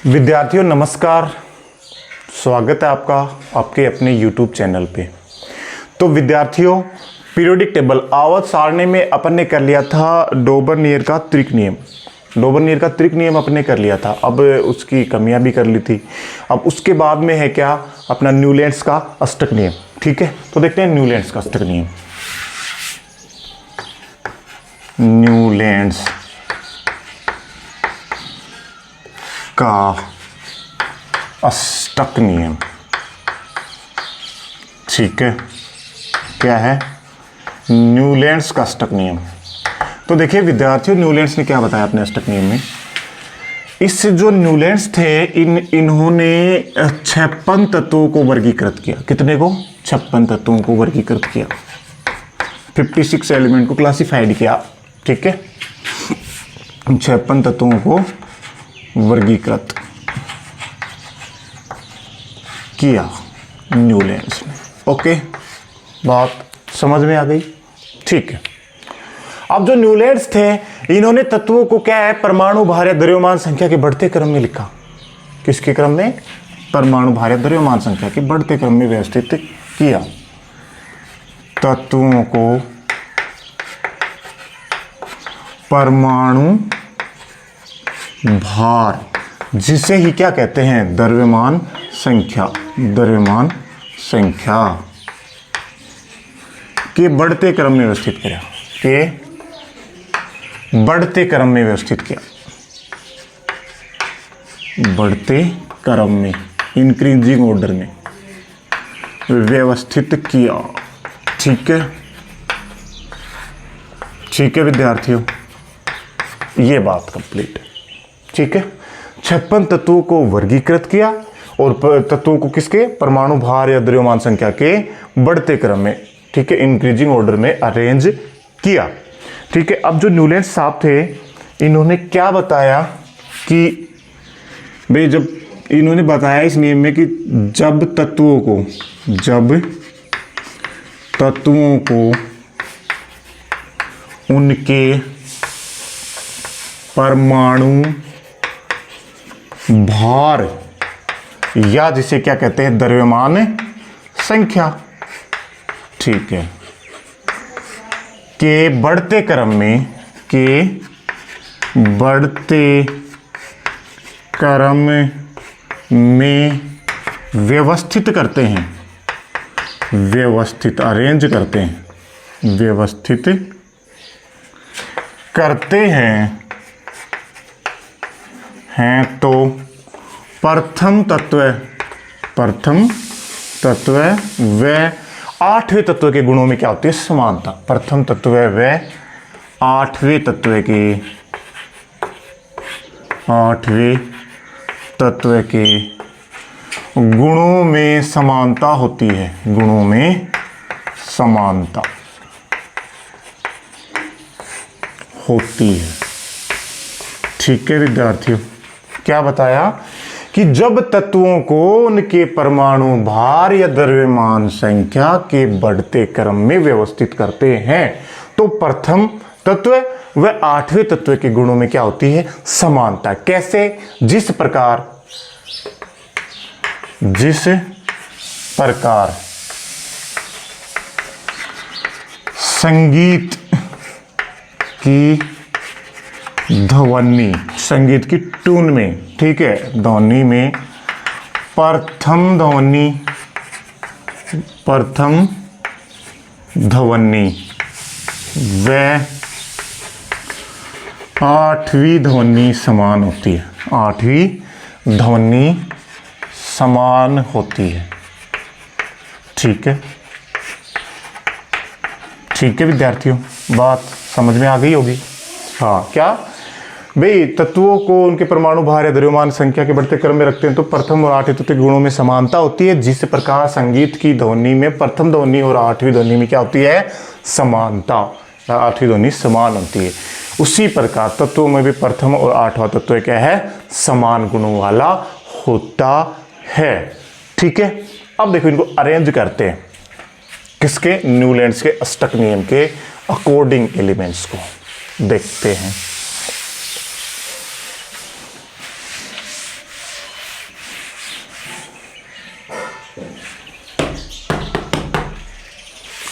विद्यार्थियों नमस्कार, स्वागत है आपका आपके अपने YouTube चैनल पे। तो विद्यार्थियों, पीरियोडिक टेबल आवर्त सारणी में अपन ने कर लिया था डोबर्नियर का त्रिक नियम। डोबर्नियर का त्रिक नियम अपन ने कर लिया था, अब उसकी कमियां भी कर ली थी। अब उसके बाद में है क्या, अपना न्यूलैंड्स का अष्टक नियम। ठीक है, तो देखते हैं न्यूलैंड्स का अष्टक नियम। न्यूलैंड्स का अष्टक नियम, ठीक है, क्या है, न्यूलैंड्स का अष्टक नियम। तो देखिए विद्यार्थियों, न्यूलैंड्स ने क्या बताया अपने अष्टक नियम में। इस जो न्यूलैंड्स थे इन्होंने 56 तत्वों को वर्गीकृत किया। कितने को? 56 तत्वों को वर्गीकृत किया, 56 एलिमेंट को क्लासिफाइड किया। ठीक है, 56 तत्वों को वर्गीकृत किया न्यूलैंड्स ने। ओके, बात समझ में आ गई। ठीक है, अब जो न्यूलैंड्स थे इन्होंने तत्वों को क्या है, परमाणु भार या द्रव्यमान संख्या के बढ़ते क्रम में लिखा। किसके क्रम में? परमाणु भार या द्रव्यमान संख्या के बढ़ते क्रम में व्यवस्थित किया। तत्वों को परमाणु भार, जिसे ही क्या कहते हैं, द्रव्यमान संख्या, द्रव्यमान संख्या के बढ़ते क्रम में व्यवस्थित किया, के बढ़ते क्रम में व्यवस्थित किया, बढ़ते क्रम में, इंक्रीजिंग ऑर्डर में व्यवस्थित किया। ठीक है, ठीक है विद्यार्थियों, ये बात कंप्लीट है। ठीक है, 56 तत्वों को वर्गीकृत किया और तत्वों को किसके, परमाणु भार या द्रव्यमान संख्या के बढ़ते क्रम में, ठीक है, इंक्रीजिंग ऑर्डर में अरेंज किया। ठीक है, अब जो न्यूलैंड्स साहब थे इन्होंने क्या बताया कि भाई, जब इन्होंने बताया इस नियम में कि जब तत्वों को उनके परमाणु भार या जिसे क्या कहते हैं, द्रव्यमान संख्या, ठीक है, के बढ़ते क्रम में, के बढ़ते क्रम में व्यवस्थित करते हैं, व्यवस्थित अरेंज करते हैं, व्यवस्थित करते हैं तो प्रथम तत्व व 8वें तत्व के गुणों में क्या होती है, समानता। प्रथम तत्व व 8वें तत्व के गुणों में समानता होती है, गुणों में समानता होती है। ठीक है विद्यार्थियों, क्या बताया कि जब तत्वों को उनके परमाणु भार या द्रव्यमान संख्या के बढ़ते क्रम में व्यवस्थित करते हैं तो प्रथम तत्व व 8वें तत्व के गुणों में क्या होती है, समानता। कैसे? जिस प्रकार संगीत की ध्वनि, संगीत की ट्यून में, ठीक है, ध्वनि में प्रथम ध्वनि व 8वीं ध्वनि समान होती है, 8वीं ध्वनि समान होती है। ठीक है, ठीक है विद्यार्थियों, बात समझ में आ गई होगी। हाँ, क्या भाई, तत्वों को उनके परमाणु भार या द्रव्यमान संख्या के बढ़ते क्रम में रखते हैं तो प्रथम और 8वें तत्व के गुणों में समानता होती है। जिस प्रकार संगीत की ध्वनि में प्रथम ध्वनि और 8वीं ध्वनि में क्या होती है, समानता, 8वीं ध्वनि समान होती है। उसी प्रकार तत्वों में भी प्रथम और 8वां तत्व क्या है, समान गुणों वाला होता है। ठीक है, अब देखो इनको अरेंज करते हैं, किसके, न्यूलैंड्स के अष्टक नियम के अकॉर्डिंग एलिमेंट्स को देखते हैं।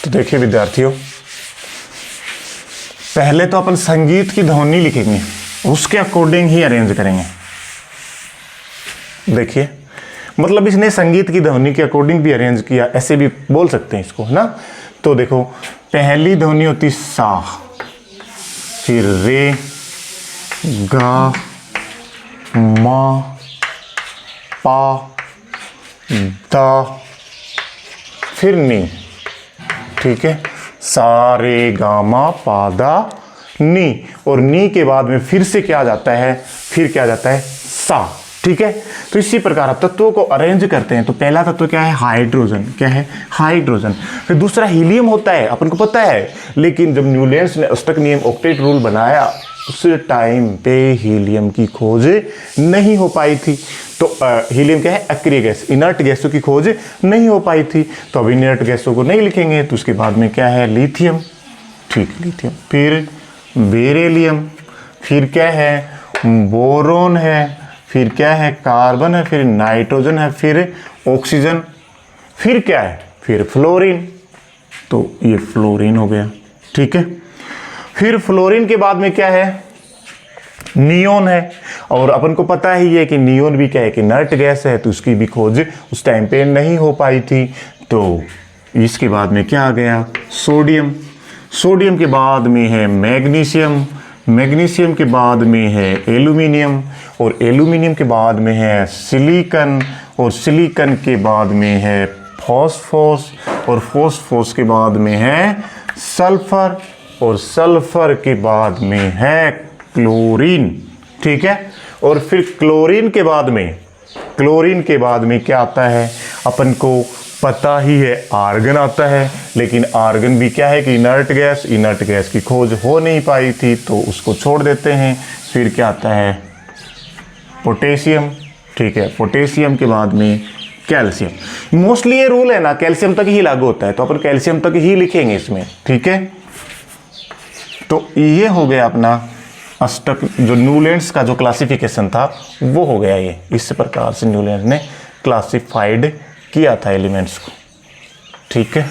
तो देखिए विद्यार्थियों, पहले तो अपन संगीत की ध्वनि लिखेंगे, उसके अकॉर्डिंग ही अरेंज करेंगे। देखिए, मतलब इसने संगीत की ध्वनि के अकॉर्डिंग भी अरेंज किया, ऐसे भी बोल सकते हैं इसको, है ना। तो देखो, पहली ध्वनि होती सा, फिर रे, गा, मा, पा, दा, फिर नी। ठीक है, सा रे गा मा पा दा नी, और नी के बाद में फिर से क्या आ जाता है, फिर क्या आ जाता है, सा। ठीक है, तो इसी प्रकार आप तत्वों को अरेंज करते हैं। तो पहला तत्व क्या है, हाइड्रोजन। क्या है, हाइड्रोजन। फिर दूसरा हीलियम होता है, अपन को पता है, लेकिन जब न्यूलैंड्स ने अष्टक नियम ऑक्टेट रूल बनाया, उस टाइम पे हीलियम की खोज नहीं हो पाई थी। तो हीलियम क्या है, अक्रिय गैस, इनर्ट गैसों की खोज नहीं हो पाई थी। तो अब इनर्ट गैसों को नहीं लिखेंगे। तो उसके बाद में क्या है, लिथियम। ठीक, लिथियम। फिर बेरिलियम, फिर क्या है, बोरोन है, फिर क्या है, कार्बन है, फिर नाइट्रोजन है, फिर ऑक्सीजन, फिर क्या है, फिर फ्लोरीन। तो ये फ्लोरीन हो गया। ठीक है, फिर फ्लोरीन के बाद में क्या है, नियोन है। और अपन को पता ही है कि नियोन भी क्या है, कि इनर्ट गैस है, तो उसकी भी खोज उस टाइम पे नहीं हो पाई थी। तो इसके बाद में क्या आ गया, सोडियम। सोडियम के बाद में है मैग्नीशियम। मैग्नीशियम के बाद में है एल्यूमिनियम, और एल्यूमिनियम के बाद में है सिलिकॉन, और सिलिकॉन के बाद में है फॉस्फोरस, और फॉस्फोरस के बाद में है सल्फर, और सल्फर के बाद में है क्लोरीन। ठीक है, और फिर क्लोरीन के बाद में क्या आता है, अपन को पता ही है, आर्गन आता है। लेकिन आर्गन भी क्या है कि इनर्ट गैस की खोज हो नहीं पाई थी, तो उसको छोड़ देते हैं। फिर क्या आता है, पोटेशियम। ठीक है, पोटेशियम के बाद में कैल्शियम। मोस्टली ये रूल है ना, कैल्शियम तक ही लागू होता है, तो अपन कैल्शियम तक ही लिखेंगे इसमें। ठीक है, तो ये हो गया अपना अष्टक, जो न्यूलैंड्स का जो क्लासिफिकेशन था वो हो गया। ये इस प्रकार से न्यूलैंड्स ने क्लासिफाइड किया था एलिमेंट्स को। ठीक है,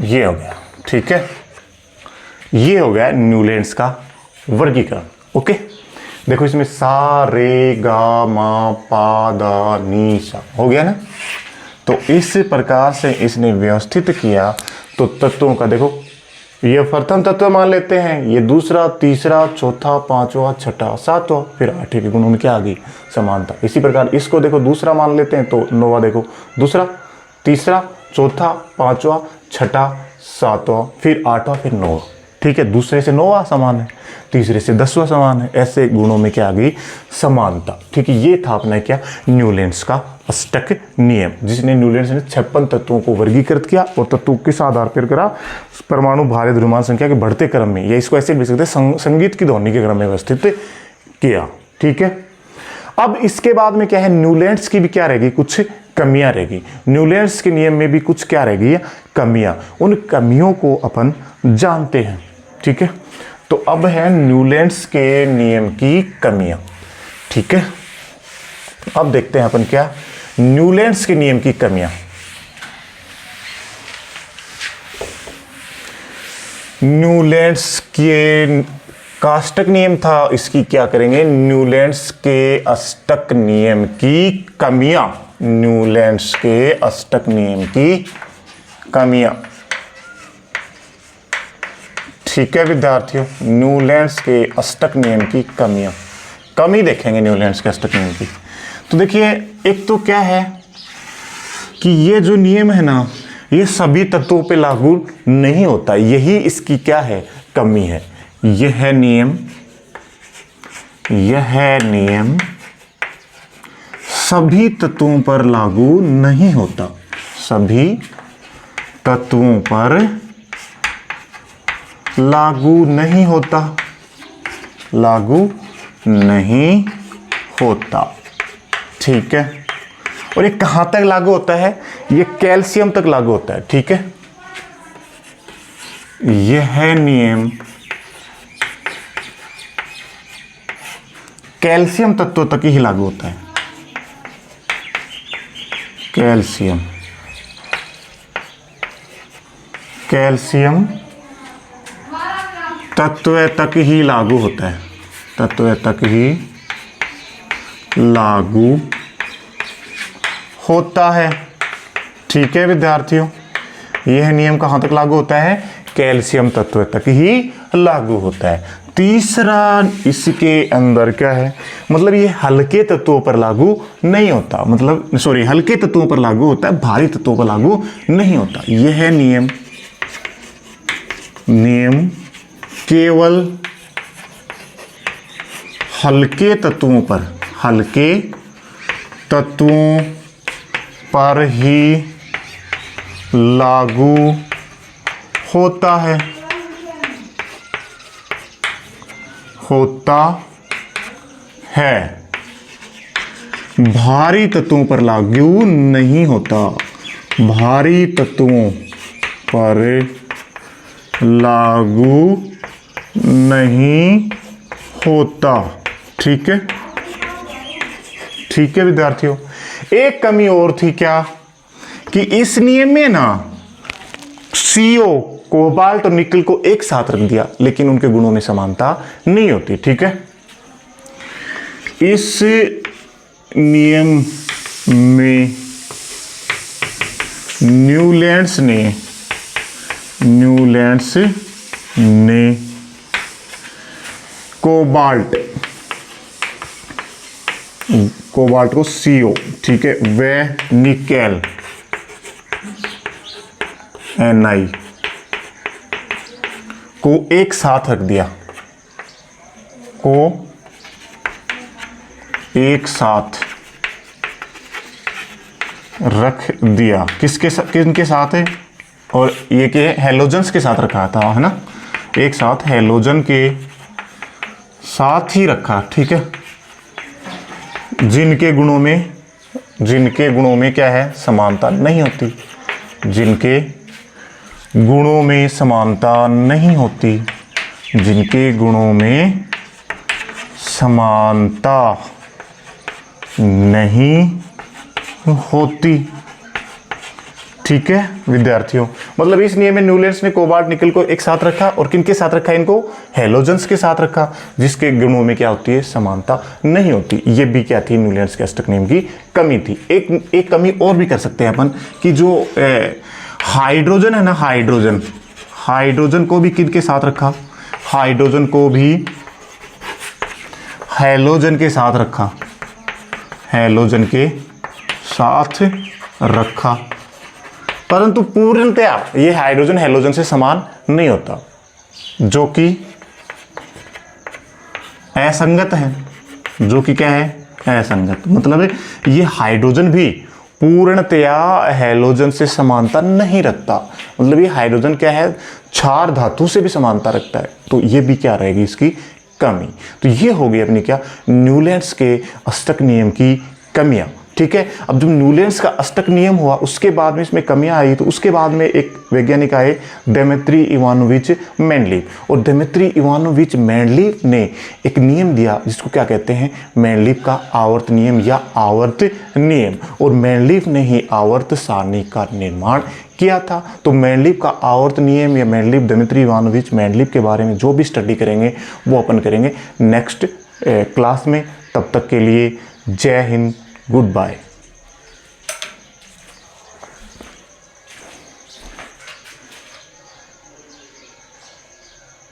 ये हो गया। ठीक है, ये हो गया न्यूलैंड्स का वर्गीकरण। ओके, देखो इसमें सा रे गा मा पा दा नी सा हो गया ना। तो इस प्रकार से इसने व्यवस्थित किया। तो तत्वों का देखो, ये प्रथम तत्व मान लेते हैं, ये दूसरा, तीसरा, चौथा, पांचवा, छठा, सातवां, फिर आठवें के गुणों में क्या आ गई, समानता। इसी प्रकार इसको देखो दूसरा मान लेते हैं, तो नौवां देखो, दूसरा, तीसरा, चौथा, पांचवा, छठा, सातवां, फिर आठवां, फिर नौवां। ठीक है, दूसरे से नौवां समान है, तीसरे से 10वां समान है, ऐसे गुणों में क्या आ गई, समानता। ठीक है, ये था अपना क्या, न्यूलैंड्स का अष्टक नियम, जिसने न्यूलैंड्स ने 56 तत्वों को वर्गीकृत किया और तत्वों किस आधार पर करा, परमाणु भार द्रव्यमान संख्या के बढ़ते क्रम में, या इसको ऐसे भी सकते हैं संगीत की ध्वनि के क्रम में व्यवस्थित किया। ठीक है, अब इसके बाद में क्या है, न्यूलैंड्स की भी क्या रहेगी, कुछ कमियां रहेगी। न्यूलैंड्स के नियम में भी कुछ क्या रहेगी, कमियां। उन कमियों को अपन जानते हैं। ठीक है, तो अब है न्यूलैंड्स के नियम की कमियां। ठीक है, अब देखते हैं अपन क्या, न्यूलैंड्स के नियम की कमियां। न्यूलैंड्स के का अष्टक नियम था, इसकी क्या करेंगे, न्यूलैंड्स के अष्टक नियम की कमियां। न्यूलैंड्स के अष्टक नियम की कमियां। ठीक है विद्यार्थियों, न्यूलैंड्स के अष्टक नियम की कमियां, कमी देखेंगे न्यूलैंड्स के अष्टक नियम की। तो देखिए, एक तो क्या है कि ये जो नियम है ना, ये सभी तत्वों पे लागू नहीं होता, यही इसकी क्या है, कमी है। यह नियम सभी तत्वों पर लागू नहीं होता, सभी तत्वों पर लागू नहीं होता, लागू नहीं होता। ठीक है, और ये कहां तक लागू होता है, ये कैल्शियम तक लागू होता है। ठीक है, यह नियम कैल्शियम तत्वों तक ही लागू होता है। कैल्शियम तत्व तक ही लागू होता है, तत्व तक ही लागू होता है। ठीक है विद्यार्थियों, यह नियम कहां तक लागू होता है, कैल्शियम तत्व तक ही लागू होता है। तीसरा इसके अंदर क्या है, मतलब ये हल्के तत्वों पर लागू नहीं होता, मतलब सॉरी हल्के तत्वों पर लागू होता है, भारी तत्वों पर लागू नहीं होता। यह है नियम केवल हल्के तत्वों पर ही लागू होता है, भारी तत्वों पर लागू नहीं होता, भारी तत्वों पर लागू नहीं होता। ठीक है, ठीक है विद्यार्थियों। एक कमी और थी क्या, कि इस नियम में ना CO कोबाल्ट और निकल को एक साथ रख दिया, लेकिन उनके गुणों में समानता नहीं होती। ठीक है, इस नियम में न्यूलैंड्स ने कोबाल्ट को CO, ठीक है, व निकेल Ni को एक साथ रख दिया, किनके साथ है, और ये के हेलोजन्स के साथ रखा था, है ना, एक साथ हेलोजन के साथ ही रखा। ठीक है, जिनके गुणों में क्या है, समानता नहीं होती, जिनके गुणों में समानता नहीं होती, जिनके गुणों में समानता नहीं होती। ठीक है विद्यार्थियों, मतलब इस नियम में न्यूलैंड्स ने कोबाल्ट निकल को एक साथ रखा, और किनके साथ रखा, इनको हेलोजन्स के साथ रखा, जिसके गुणों में क्या होती है, समानता नहीं होती। ये भी क्या थी, न्यूलैंड्स के अष्टक नियम की कमी थी। एक कमी और भी कर सकते हैं अपन, कि जो हाइड्रोजन है ना, हाइड्रोजन को भी किनके साथ रखा, हाइड्रोजन को भी हेलोजन के साथ रखा, परंतु पूर्णतया ये हाइड्रोजन हेलोजन से समान नहीं होता, जो कि असंगत है, जो कि क्या है, असंगत। मतलब ये हाइड्रोजन भी पूर्णतया हेलोजन से समानता नहीं रखता, मतलब ये हाइड्रोजन क्या है, क्षार धातु से भी समानता रखता है, तो ये भी क्या रहेगी, इसकी कमी। तो ये हो गई अपनी क्या, न्यूलैंड्स के अष्टक नियम की कमियां। ठीक है, अब जब न्यूलैंड्स का अष्टक नियम हुआ, उसके बाद में इसमें कमियां आई, तो उसके बाद में एक वैज्ञानिक आए, डेमेत्री इवानोविच मेंडलीव, और डेमेत्री इवानोविच मेंडलीव ने एक नियम दिया, जिसको क्या कहते हैं, मेंडलीव का आवर्त नियम या आवर्त नियम, और मेंडलीव ने ही आवर्त सारणी का निर्माण किया था। तो मेंडलीव का आवर्त नियम या मेंडलीव डेमेत्री इवानोविच मेंडलीव के बारे में जो भी स्टडी करेंगे वो अपन करेंगे नेक्स्ट क्लास में। तब तक के लिए जय हिंद, गुड बाय।